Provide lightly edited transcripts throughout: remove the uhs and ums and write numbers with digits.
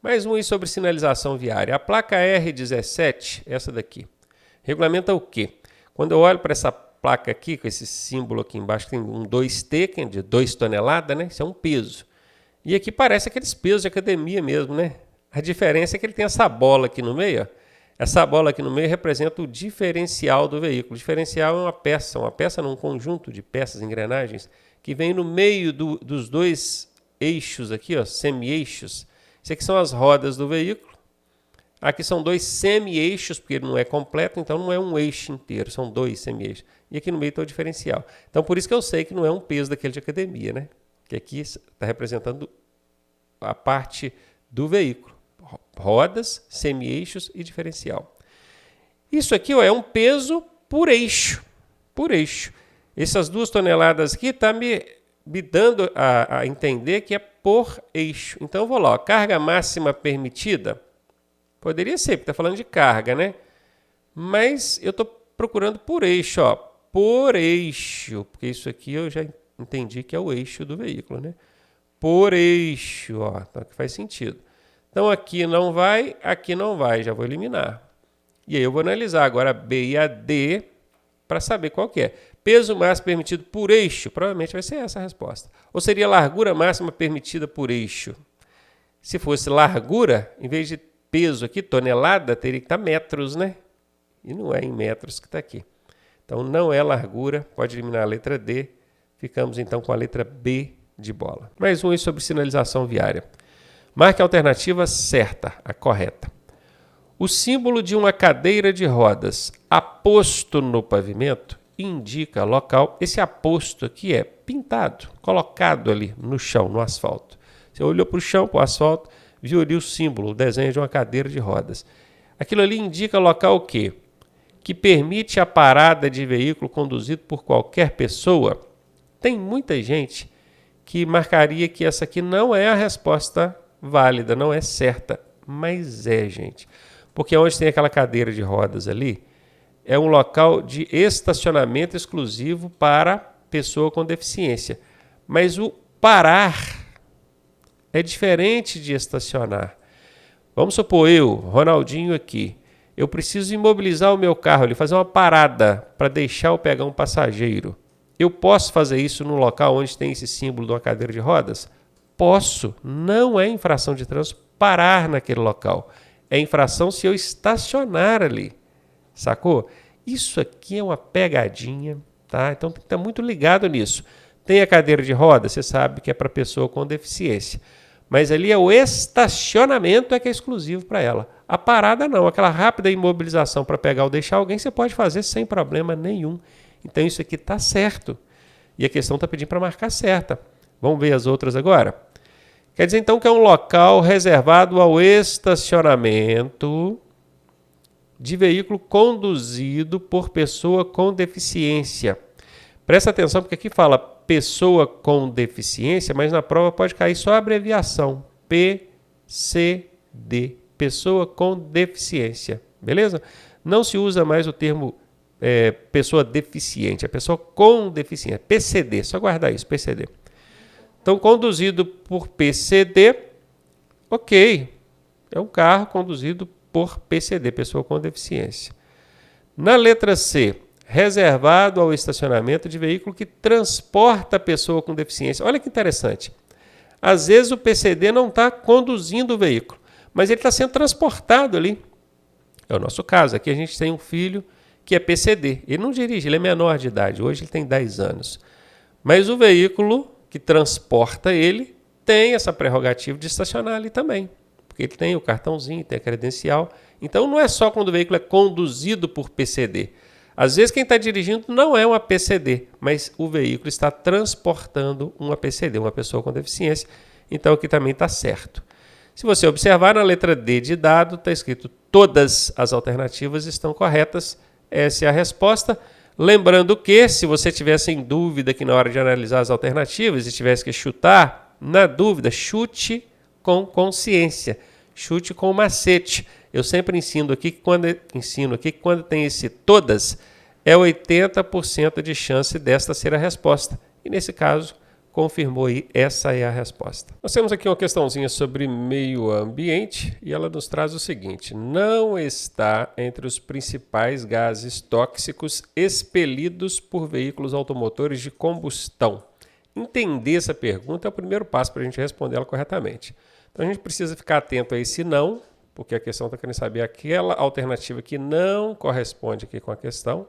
Mais um aí sobre sinalização viária. A placa R17, essa daqui, regulamenta o quê? Quando eu olho para essa placa aqui, com esse símbolo aqui embaixo, tem um 2T, que é de 2 toneladas, né? Isso é um peso. E aqui parece aqueles pesos de academia mesmo, né? A diferença é que ele tem essa bola aqui no meio, ó. Essa bola aqui no meio representa o diferencial do veículo. O diferencial é uma peça num conjunto de peças, engrenagens, que vem no meio dos dois eixos aqui, ó, semi-eixos. Isso aqui são as rodas do veículo. Aqui são dois semi-eixos, porque ele não é completo, então não é um eixo inteiro, são dois semi-eixos. E aqui no meio está o diferencial. Então por isso que eu sei que não é um peso daquele de academia, né? Que aqui está representando a parte do veículo. Rodas, semi-eixos e diferencial. Isso aqui, ó, é um peso por eixo. Por eixo. Essas 2 toneladas aqui estão me dando a entender que é por eixo. Então eu vou lá, ó, carga máxima permitida. Poderia ser, porque está falando de carga, né? Mas eu estou procurando por eixo, ó. Por eixo. Porque isso aqui eu já entendi que é o eixo do veículo, né? Por eixo, ó. Então aqui faz sentido. Então aqui não vai, já vou eliminar. E aí eu vou analisar agora a B e a D para saber qual que é. Peso máximo permitido por eixo, provavelmente vai ser essa a resposta. Ou seria largura máxima permitida por eixo? Se fosse largura, em vez de peso aqui, tonelada, teria que estar metros, né? E não é em metros que está aqui. Então não é largura, pode eliminar a letra D. Ficamos então com a letra B de bola. Mais um aí sobre sinalização viária. Marque a alternativa certa, a correta. O símbolo de uma cadeira de rodas aposto no pavimento indica local. Esse aposto aqui é pintado, colocado ali no chão, no asfalto. Você olhou para o chão, para o asfalto, viu ali o símbolo, o desenho de uma cadeira de rodas. Aquilo ali indica local o quê? Que permite a parada de veículo conduzido por qualquer pessoa. Tem muita gente que marcaria que essa aqui não é a resposta válida, não é certa, mas é, gente. Porque onde tem aquela cadeira de rodas ali, é um local de estacionamento exclusivo para pessoa com deficiência. Mas o parar é diferente de estacionar. Vamos supor eu, Ronaldinho aqui, eu preciso imobilizar o meu carro, ele fazer uma parada para deixar eu pegar um passageiro. Eu posso fazer isso no local onde tem esse símbolo de uma cadeira de rodas? Posso. Não é infração de trânsito parar naquele local. É infração se eu estacionar ali. Sacou? Isso aqui é uma pegadinha, tá? Então tem que estar muito ligado nisso. Tem a cadeira de rodas, você sabe que é para pessoa com deficiência. Mas ali é o estacionamento que é exclusivo para ela. A parada não, aquela rápida imobilização para pegar ou deixar alguém, você pode fazer sem problema nenhum. Então isso aqui está certo. E a questão está pedindo para marcar certa. Vamos ver as outras agora? Quer dizer então que é um local reservado ao estacionamento de veículo conduzido por pessoa com deficiência. Presta atenção porque aqui fala pessoa com deficiência, mas na prova pode cair só a abreviação PCD, pessoa com deficiência, beleza? Não se usa mais o termo pessoa deficiente, é pessoa com deficiência, PCD, só guardar isso, PCD. Então, conduzido por PCD, ok, é um carro conduzido por PCD, pessoa com deficiência. Na letra C, reservado ao estacionamento de veículo que transporta a pessoa com deficiência. Olha que interessante. Às vezes o PCD não está conduzindo o veículo, mas ele está sendo transportado ali. É o nosso caso. Aqui a gente tem um filho que é PCD. Ele não dirige, ele é menor de idade. Hoje ele tem 10 anos. Mas o veículo que transporta ele tem essa prerrogativa de estacionar ali também. Porque ele tem o cartãozinho, tem a credencial. Então não é só quando o veículo é conduzido por PCD. Às vezes quem está dirigindo não é uma PCD, mas o veículo está transportando uma PCD, uma pessoa com deficiência. Então aqui também está certo. Se você observar na letra D de dado, está escrito todas as alternativas estão corretas. Essa é a resposta. Lembrando que, se você tivesse em dúvida aqui na hora de analisar as alternativas e tivesse que chutar, na dúvida, chute com consciência, chute com macete. Eu sempre ensino aqui que quando tem esse todas, é 80% de chance desta ser a resposta. E nesse caso, confirmou aí, essa é a resposta. Nós temos aqui uma questãozinha sobre meio ambiente e ela nos traz o seguinte: não está entre os principais gases tóxicos expelidos por veículos automotores de combustão. Entender essa pergunta é o primeiro passo para a gente responder ela corretamente. Então a gente precisa ficar atento a esse não, porque a questão está querendo saber aquela alternativa que não corresponde aqui com a questão.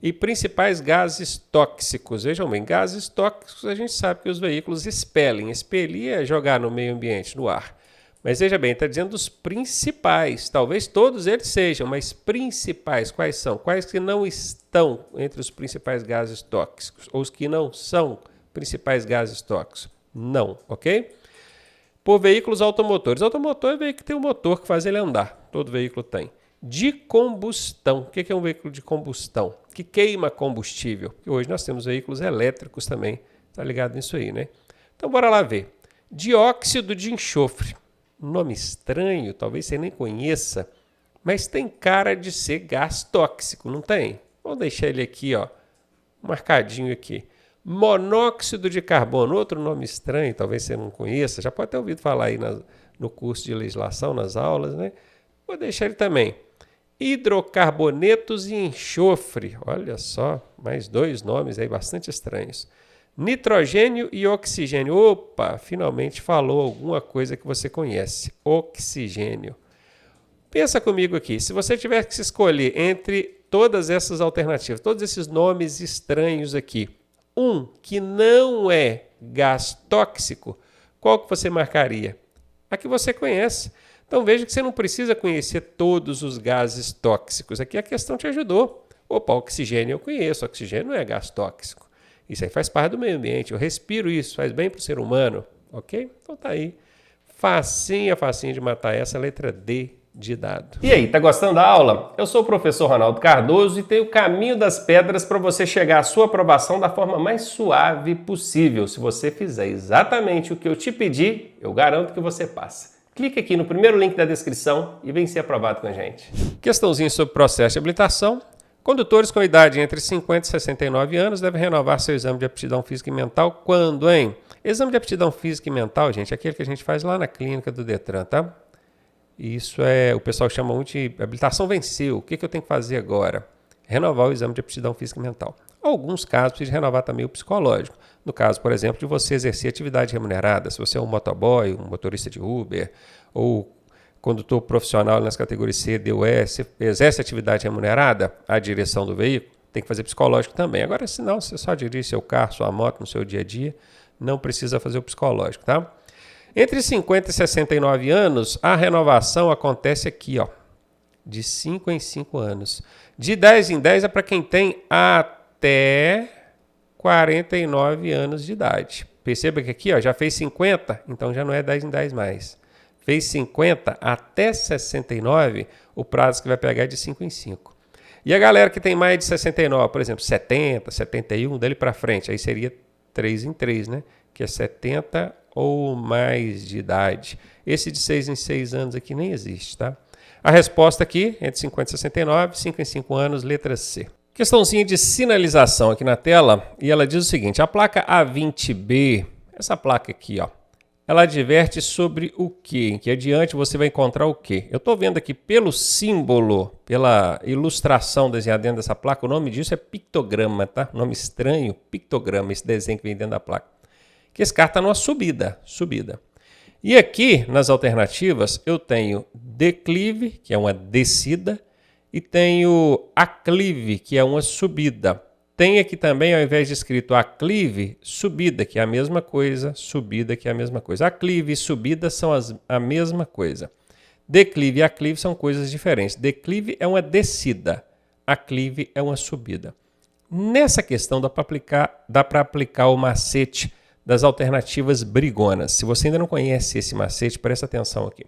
E principais gases tóxicos. Vejam bem, gases tóxicos a gente sabe que os veículos expelem. Expelir é jogar no meio ambiente, no ar. Mas veja bem, está dizendo os principais. Talvez todos eles sejam, mas principais quais são? Quais que não estão entre os principais gases tóxicos? Ou os que não são principais gases tóxicos? Não, ok? Por veículos automotores. Automotor é veículo que tem um motor que faz ele andar. Todo veículo tem. De combustão. O que é um veículo de combustão? Que queima combustível. Porque hoje nós temos veículos elétricos também. Está ligado nisso aí, né? Então, bora lá ver. Dióxido de enxofre. Um nome estranho, talvez você nem conheça, mas tem cara de ser gás tóxico, não tem? Vou deixar ele aqui, ó, marcadinho aqui. Monóxido de carbono, outro nome estranho, talvez você não conheça. Já pode ter ouvido falar aí no curso de legislação, nas aulas, né? Vou deixar ele também. Hidrocarbonetos e enxofre. Olha só, mais dois nomes aí bastante estranhos. Nitrogênio e oxigênio. Opa, finalmente falou alguma coisa que você conhece. Oxigênio. Pensa comigo aqui. Se você tivesse que se escolher entre todas essas alternativas, todos esses nomes estranhos aqui, um que não é gás tóxico, qual que você marcaria? A que você conhece. Então veja que você não precisa conhecer todos os gases tóxicos. Aqui a questão te ajudou. Opa, oxigênio eu conheço. Oxigênio não é gás tóxico. Isso aí faz parte do meio ambiente. Eu respiro isso, faz bem para o ser humano. Ok? Então tá aí. Facinha de matar essa, letra D de dado. E aí, tá gostando da aula? Eu sou o professor Ronaldo Cardoso e tenho o caminho das pedras para você chegar à sua aprovação da forma mais suave possível. Se você fizer exatamente o que eu te pedi, eu garanto que você passa. Clique aqui no primeiro link da descrição e vem ser aprovado com a gente. Questãozinha sobre processo de habilitação. Condutores com idade entre 50 e 69 anos devem renovar seu exame de aptidão física e mental quando, hein? Exame de aptidão física e mental, gente, é aquele que a gente faz lá na clínica do Detran, tá? Isso é, o pessoal chama muito de habilitação venceu. O que eu tenho que fazer agora? Renovar o exame de aptidão física e mental. Alguns casos precisa renovar também o psicológico. No caso, por exemplo, de você exercer atividade remunerada, se você é um motoboy, um motorista de Uber, ou condutor profissional nas categorias C, D ou E, você exerce atividade remunerada, a direção do veículo, tem que fazer psicológico também. Agora, se não, você só dirige seu carro, sua moto no seu dia a dia, não precisa fazer o psicológico, tá? Entre 50 e 69 anos, a renovação acontece aqui, ó, de 5 em 5 anos. De 10 em 10 é para quem tem até 49 anos de idade. Perceba que aqui ó, já fez 50, então já não é 10 em 10 mais. Fez 50 até 69, o prazo que vai pegar é de 5 em 5. E a galera que tem mais de 69, por exemplo, 70, 71, dali para frente, aí seria 3 em 3, né? Que é 70 ou mais de idade. Esse de 6 em 6 anos aqui nem existe, tá? A resposta aqui, entre 50 e 69, 5 em 5 anos, letra C. Questãozinha de sinalização aqui na tela, e ela diz o seguinte, a placa A20B, essa placa aqui, ó, ela adverte sobre o quê? Em que adiante você vai encontrar o quê? Eu estou vendo aqui pelo símbolo, pela ilustração desenhada dentro dessa placa, o nome disso é pictograma, tá? Nome estranho, pictograma, esse desenho que vem dentro da placa. Que esse carro está numa subida. E aqui, nas alternativas, eu tenho declive, que é uma descida, e tenho aclive, que é uma subida. Tem aqui também, ao invés de escrito aclive, subida, que é a mesma coisa, subida, que é a mesma coisa. Aclive e subida são a mesma coisa. Declive e aclive são coisas diferentes. Declive é uma descida, aclive é uma subida. Nessa questão dá para aplicar o macete das alternativas brigonas. Se você ainda não conhece esse macete, presta atenção aqui.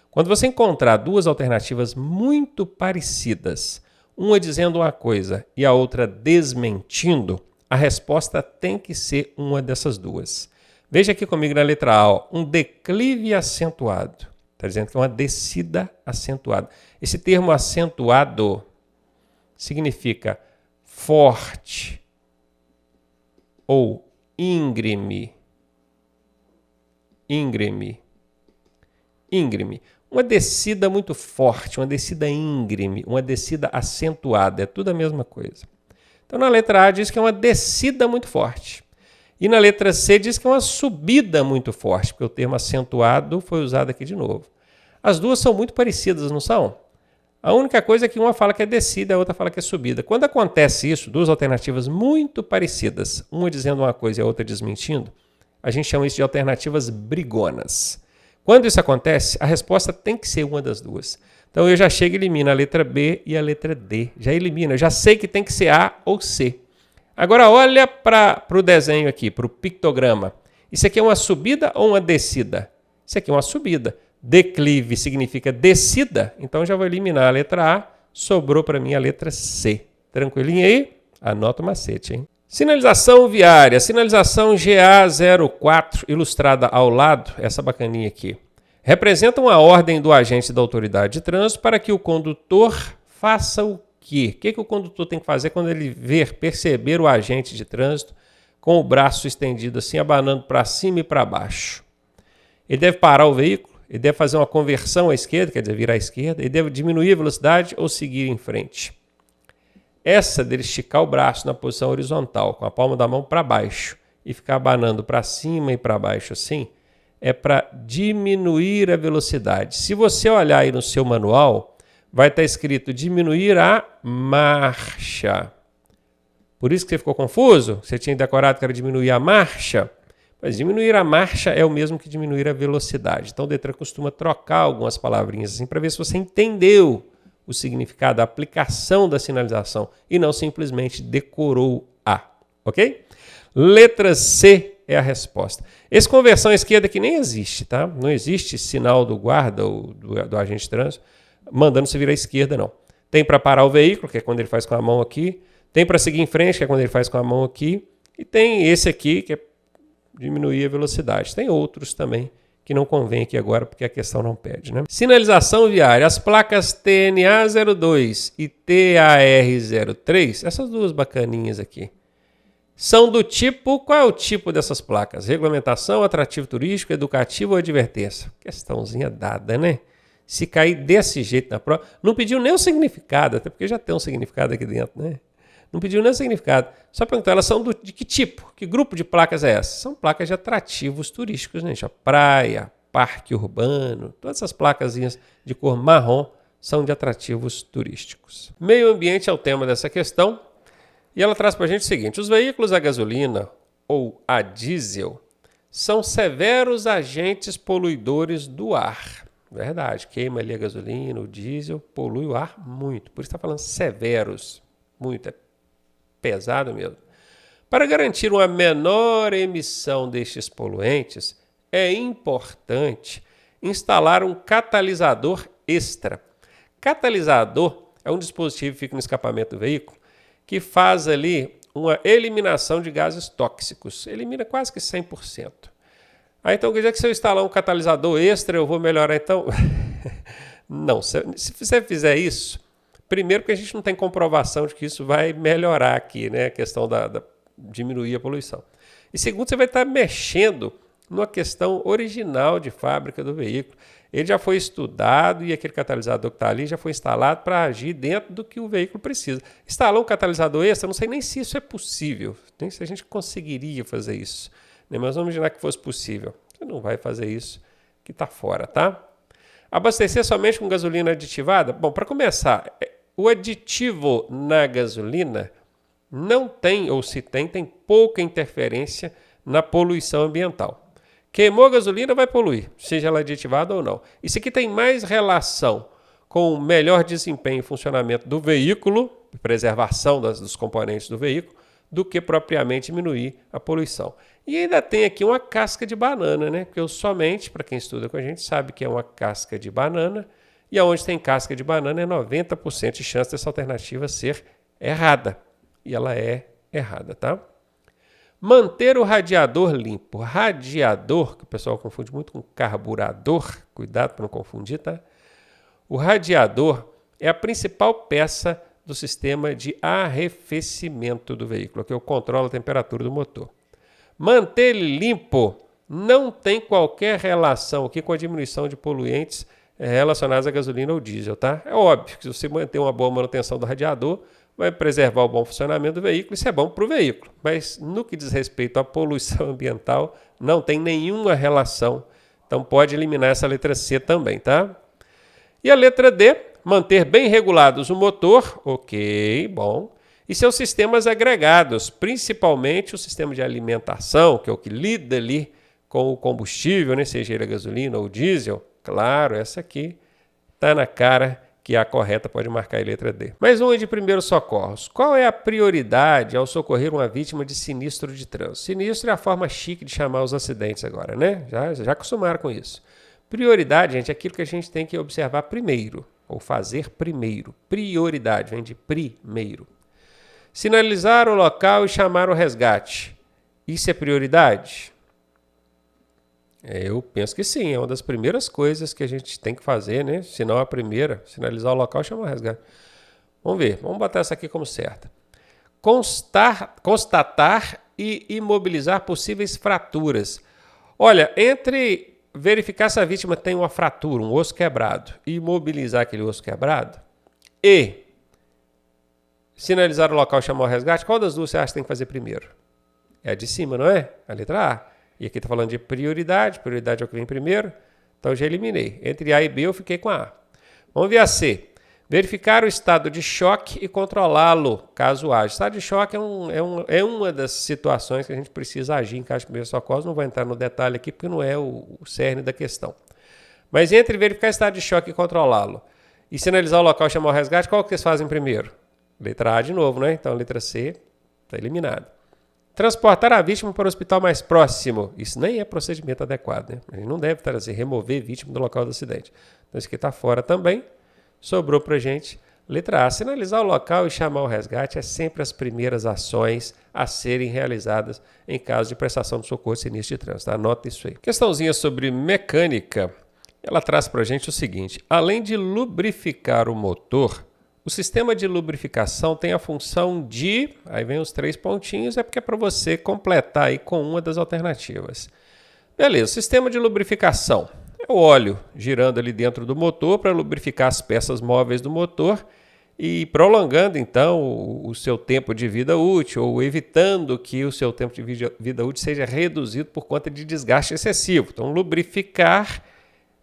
Quando você encontrar duas alternativas muito parecidas, uma dizendo uma coisa e a outra desmentindo, a resposta tem que ser uma dessas duas. Veja aqui comigo na letra A, ó, um declive acentuado. Está dizendo que é uma descida acentuada. Esse termo acentuado significa forte ou íngreme. Íngreme. Íngreme. Uma descida muito forte, uma descida íngreme, uma descida acentuada. É tudo a mesma coisa. Então, na letra A diz que é uma descida muito forte. E na letra C diz que é uma subida muito forte, porque o termo acentuado foi usado aqui de novo. As duas são muito parecidas, não são? A única coisa é que uma fala que é descida, a outra fala que é subida. Quando acontece isso, duas alternativas muito parecidas, uma dizendo uma coisa e a outra desmentindo, a gente chama isso de alternativas brigonas. Quando isso acontece, a resposta tem que ser uma das duas. Então eu já chego e elimino a letra B e a letra D. Já elimino, eu já sei que tem que ser A ou C. Agora olha para o desenho aqui, para o pictograma. Isso aqui é uma subida ou uma descida? Isso aqui é uma subida. Declive significa descida, então já vou eliminar a letra A, sobrou para mim a letra C. Tranquilinho aí? Anota o macete, hein? Sinalização viária, sinalização GA04, ilustrada ao lado, essa bacaninha aqui. Representa uma ordem do agente da autoridade de trânsito para que o condutor faça o quê? O que o condutor tem que fazer quando ele perceber o agente de trânsito com o braço estendido assim, abanando para cima e para baixo? Ele deve parar o veículo? Ele deve fazer uma conversão à esquerda, quer dizer, virar à esquerda? Ele deve diminuir a velocidade ou seguir em frente? Essa dele esticar o braço na posição horizontal, com a palma da mão para baixo, e ficar abanando para cima e para baixo assim, é para diminuir a velocidade. Se você olhar aí no seu manual, vai estar escrito diminuir a marcha. Por isso que você ficou confuso? Você tinha decorado que era diminuir a marcha? Mas diminuir a marcha é o mesmo que diminuir a velocidade. Então o Detran costuma trocar algumas palavrinhas assim para ver se você entendeu o significado, a aplicação da sinalização e não simplesmente decorou A, ok? Letra C é a resposta. Esse conversão à esquerda aqui nem existe, tá? Não existe sinal do guarda ou do agente de trânsito mandando você virar à esquerda, não. Tem para parar o veículo, que é quando ele faz com a mão aqui. Tem para seguir em frente, que é quando ele faz com a mão aqui. E tem esse aqui, que é diminuir a velocidade. Tem outros também que não convém aqui agora, porque a questão não pede, né? Sinalização viária. As placas TNA 02 e TAR 03, essas duas bacaninhas aqui, são do tipo... Qual é o tipo dessas placas? Regulamentação, atrativo turístico, educativo ou advertência? Questãozinha dada, né? Se cair desse jeito na prova... Não pediu nem o significado, até porque já tem um significado aqui dentro, né? Não pediu nem o significado. Só perguntar, elas são de que tipo? Que grupo de placas é essa? São placas de atrativos turísticos, né? Praia, parque urbano, todas essas placazinhas de cor marrom são de atrativos turísticos. Meio ambiente é o tema dessa questão e ela traz para a gente o seguinte: os veículos a gasolina ou a diesel são severos agentes poluidores do ar. Verdade, queima ali a gasolina, o diesel, polui o ar muito. Por isso está falando severos, muito, é pesado mesmo. Para garantir uma menor emissão destes poluentes, é importante instalar um catalisador extra. Catalisador é um dispositivo que fica no escapamento do veículo que faz ali uma eliminação de gases tóxicos. Elimina quase que 100%. Então, quer dizer que se eu instalar um catalisador extra, eu vou melhorar então? Não, se você fizer isso, primeiro porque a gente não tem comprovação de que isso vai melhorar aqui, né? A questão da diminuir a poluição. E segundo, você vai estar mexendo numa questão original de fábrica do veículo. Ele já foi estudado e aquele catalisador que está ali já foi instalado para agir dentro do que o veículo precisa. Instalar um catalisador extra, não sei nem se isso é possível, nem se a gente conseguiria fazer isso. Mas vamos imaginar que fosse possível. Você não vai fazer isso, que está fora, tá? Abastecer somente com gasolina aditivada? Bom, para começar, o aditivo na gasolina não tem, ou se tem pouca interferência na poluição ambiental. Queimou a gasolina, vai poluir, seja ela aditivada ou não. Isso aqui tem mais relação com o melhor desempenho e funcionamento do veículo, preservação dos componentes do veículo, do que propriamente diminuir a poluição. E ainda tem aqui uma casca de banana, né? Porque somente, para quem estuda com a gente, sabe que é uma casca de banana, e aonde tem casca de banana é 90% de chance dessa alternativa ser errada. E ela é errada, tá? Manter o radiador limpo. Radiador, que o pessoal confunde muito com carburador, cuidado para não confundir, tá? O radiador é a principal peça do sistema de arrefecimento do veículo, que controla a temperatura do motor. Manter ele limpo não tem qualquer relação aqui com a diminuição de poluentes relacionados à gasolina ou diesel, tá? É óbvio que se você manter uma boa manutenção do radiador, vai preservar o bom funcionamento do veículo, isso é bom para o veículo. Mas no que diz respeito à poluição ambiental, não tem nenhuma relação. Então pode eliminar essa letra C também, tá? E a letra D, manter bem regulados o motor, ok, bom. E seus sistemas agregados, principalmente o sistema de alimentação, que é o que lida ali com o combustível, né? Seja ele a gasolina ou diesel. Claro, essa aqui está na cara que é a correta, pode marcar a letra D. Mais uma de primeiros socorros. Qual é a prioridade ao socorrer uma vítima de sinistro de trânsito? Sinistro é a forma chique de chamar os acidentes agora, né? Já acostumaram com isso. Prioridade, gente, é aquilo que a gente tem que observar primeiro, ou fazer primeiro. Prioridade, vem de primeiro. Sinalizar o local e chamar o resgate. Isso é prioridade? Eu penso que sim, é uma das primeiras coisas que a gente tem que fazer, né? Se não a primeira, sinalizar o local e chamar o resgate. Vamos ver, vamos botar essa aqui como certa. Constatar e imobilizar possíveis fraturas. Olha, entre verificar se a vítima tem uma fratura, um osso quebrado, e imobilizar aquele osso quebrado, e sinalizar o local e chamar o resgate, qual das duas você acha que tem que fazer primeiro? É a de cima, não é? A letra A. E aqui está falando de prioridade é o que vem primeiro, então já eliminei. Entre A e B eu fiquei com a A. Vamos ver a C. Verificar o estado de choque e controlá-lo, caso haja. Estado de choque é uma das situações que a gente precisa agir em caso de primeiros socorros. Não vou entrar no detalhe aqui porque não é o cerne da questão. Mas entre verificar o estado de choque e controlá-lo e sinalizar o local e chamar o resgate, qual que vocês fazem primeiro? Letra A de novo, né? Então letra C está eliminada. Transportar a vítima para o hospital mais próximo. Isso nem é procedimento adequado, né? A gente não deve trazer, remover vítima do local do acidente. Então isso aqui está fora também. Sobrou para a gente. Letra A. Sinalizar o local e chamar o resgate é sempre as primeiras ações a serem realizadas em caso de prestação de socorro de sinistro de trânsito. Anota isso aí. Questãozinha sobre mecânica. Ela traz para a gente o seguinte. Além de lubrificar o motor, o sistema de lubrificação tem a função de, aí vem os 3 pontinhos, é porque é para você completar aí com uma das alternativas. Beleza, sistema de lubrificação é o óleo girando ali dentro do motor para lubrificar as peças móveis do motor e prolongando então o seu tempo de vida útil ou evitando que o seu tempo de vida útil seja reduzido por conta de desgaste excessivo. Então, lubrificar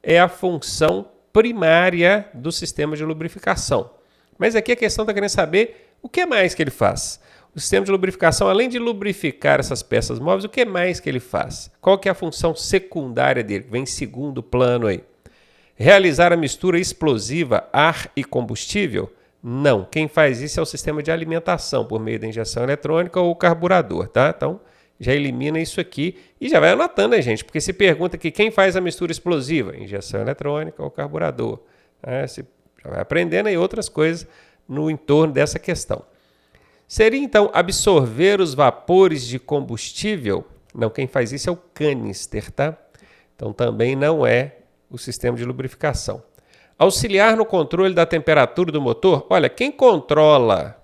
é a função primária do sistema de lubrificação. Mas aqui a questão está querendo saber o que mais que ele faz. O sistema de lubrificação, além de lubrificar essas peças móveis, o que mais que ele faz? Qual que é a função secundária dele, que vem em segundo plano aí? Realizar a mistura explosiva ar e combustível? Não. Quem faz isso é o sistema de alimentação, por meio da injeção eletrônica ou carburador, tá? Então, já elimina isso aqui e já vai anotando, né, gente? Porque se pergunta aqui, quem faz a mistura explosiva? Injeção eletrônica ou carburador? Se vai aprendendo aí outras coisas no entorno dessa questão. Seria, então, absorver os vapores de combustível? Não, quem faz isso é o canister, tá? Então, também não é o sistema de lubrificação. Auxiliar no controle da temperatura do motor? Olha, quem controla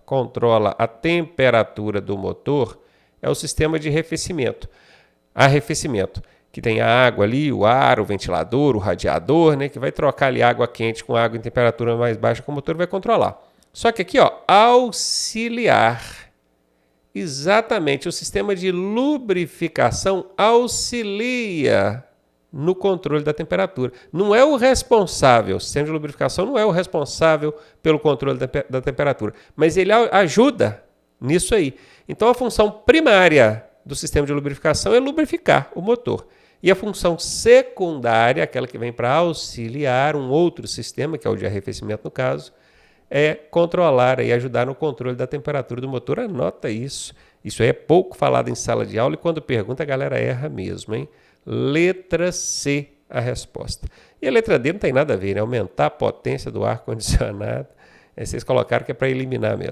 a temperatura do motor é o sistema de arrefecimento. Que tem a água ali, o ar, o ventilador, o radiador, né, que vai trocar ali água quente com água em temperatura mais baixa que o motor vai controlar. Só que aqui, ó, auxiliar. Exatamente, o sistema de lubrificação auxilia no controle da temperatura. Não é o responsável, o sistema de lubrificação não é o responsável pelo controle da temperatura, mas ele ajuda nisso aí. Então, a função primária do sistema de lubrificação é lubrificar o motor. E a função secundária, aquela que vem para auxiliar um outro sistema, que é o de arrefecimento no caso, é controlar e ajudar no controle da temperatura do motor. Anota isso. Isso aí é pouco falado em sala de aula e quando pergunta a galera erra mesmo, hein? Letra C a resposta. E a letra D não tem nada a ver, né? Aumentar a potência do ar-condicionado. Vocês colocaram que é para eliminar mesmo.